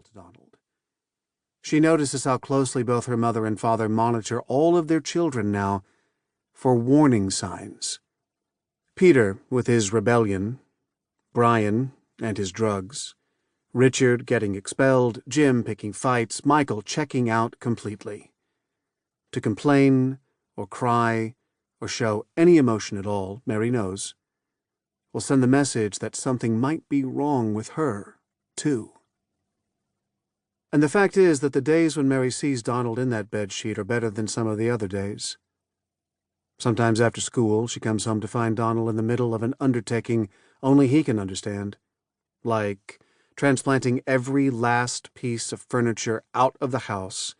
unreal to Donald. She notices how closely both her mother and father monitor all of their children now for warning signs. Peter with his rebellion, Brian and his drugs, Richard getting expelled, Jim picking fights, Michael checking out completely. To complain or cry or show any emotion at all, Mary knows, will send the message that something might be wrong with her, too. And the fact is that the days when Mary sees Donald in that bedsheet are better than some of the other days. Sometimes after school, she comes home to find Donald in the middle of an undertaking only he can understand, like transplanting every last piece of furniture out of the house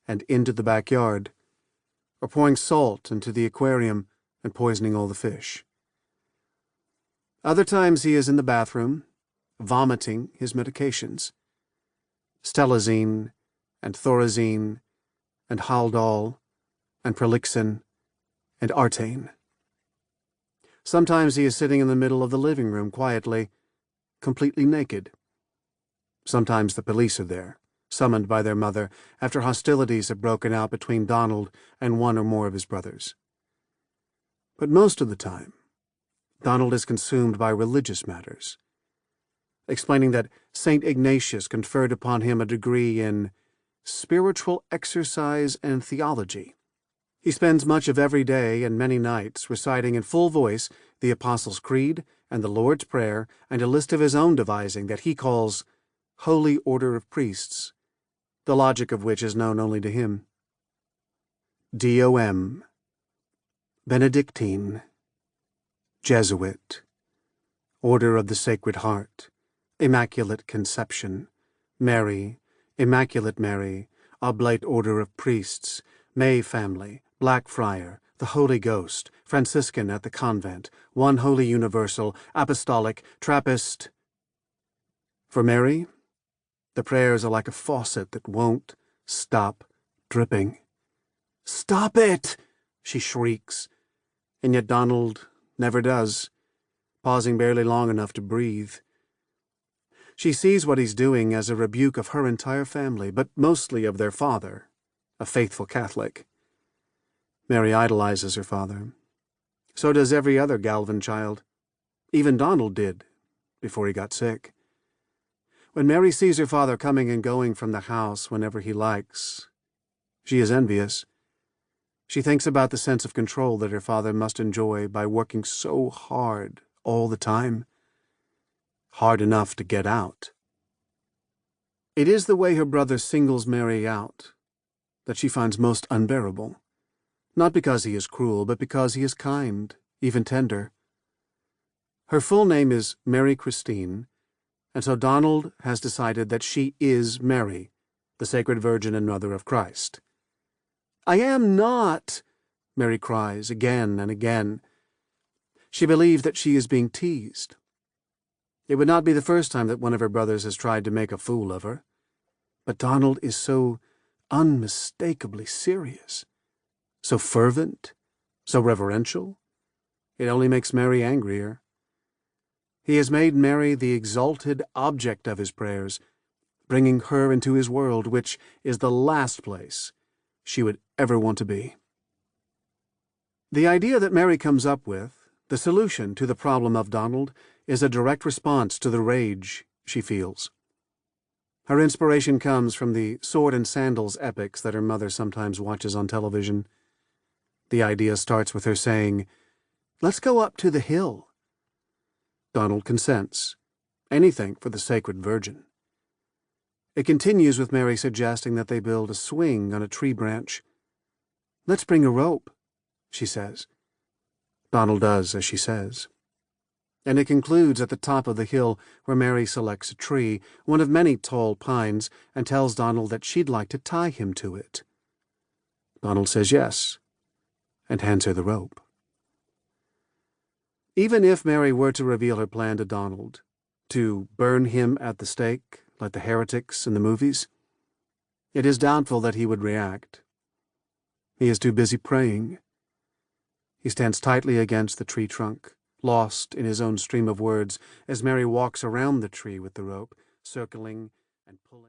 and into the backyard, or pouring salt into the aquarium and poisoning all the fish. Other times he is in the bathroom, vomiting his medications. Stelazine, and Thorazine, and Haldol, and Prolixin, and Artane. Sometimes he is sitting in the middle of the living room quietly, completely naked. Sometimes the police are there, summoned by their mother after hostilities have broken out between Donald and one or more of his brothers. But most of the time, Donald is consumed by religious matters, explaining that St. Ignatius conferred upon him a degree in spiritual exercise and theology. He spends much of every day and many nights reciting in full voice the Apostles' Creed and the Lord's Prayer and a list of his own devising that he calls Holy Order of Priests, the logic of which is known only to him. DOM, Benedictine, Jesuit, Order of the Sacred Heart, Immaculate Conception, Mary, Immaculate Mary, Oblate Order of Priests, May Family, Black Friar, the Holy Ghost, Franciscan at the Convent, One Holy Universal, Apostolic, Trappist. For Mary, the prayers are like a faucet that won't stop dripping. "Stop it!" she shrieks, and yet Donald never does, pausing barely long enough to breathe. She sees what he's doing as a rebuke of her entire family, but mostly of their father, a faithful Catholic. Mary idolizes her father. So does every other Galvin child. Even Donald did, before he got sick. When Mary sees her father coming and going from the house whenever he likes, she is envious. She thinks about the sense of control that her father must enjoy by working so hard all the time. Hard enough to get out. It is the way her brother singles Mary out that she finds most unbearable. Not because he is cruel, but because he is kind, even tender. Her full name is Mary Christine, and so Donald has decided that she is Mary, the Sacred Virgin and Mother of Christ. "I am not," Mary cries again and again. She believes that she is being teased. It would not be the first time that one of her brothers has tried to make a fool of her. But Donald is so unmistakably serious, so fervent, so reverential. It only makes Mary angrier. He has made Mary the exalted object of his prayers, bringing her into his world, which is the last place she would ever want to be. The idea that Mary comes up with, the solution to the problem of Donald, is a direct response to the rage she feels. Her inspiration comes from the sword and sandals epics that her mother sometimes watches on television. The idea starts with her saying, "Let's go up to the hill." Donald consents. Anything for the Sacred Virgin. It continues with Mary suggesting that they build a swing on a tree branch. "Let's bring a rope," she says. Donald does as she says. And it concludes at the top of the hill, where Mary selects a tree, one of many tall pines, and tells Donald that she'd like to tie him to it. Donald says yes, and hands her the rope. Even if Mary were to reveal her plan to Donald, to burn him at the stake, like the heretics in the movies, it is doubtful that he would react. He is too busy praying. He stands tightly against the tree trunk, lost in his own stream of words, as Mary walks around the tree with the rope, circling and pulling.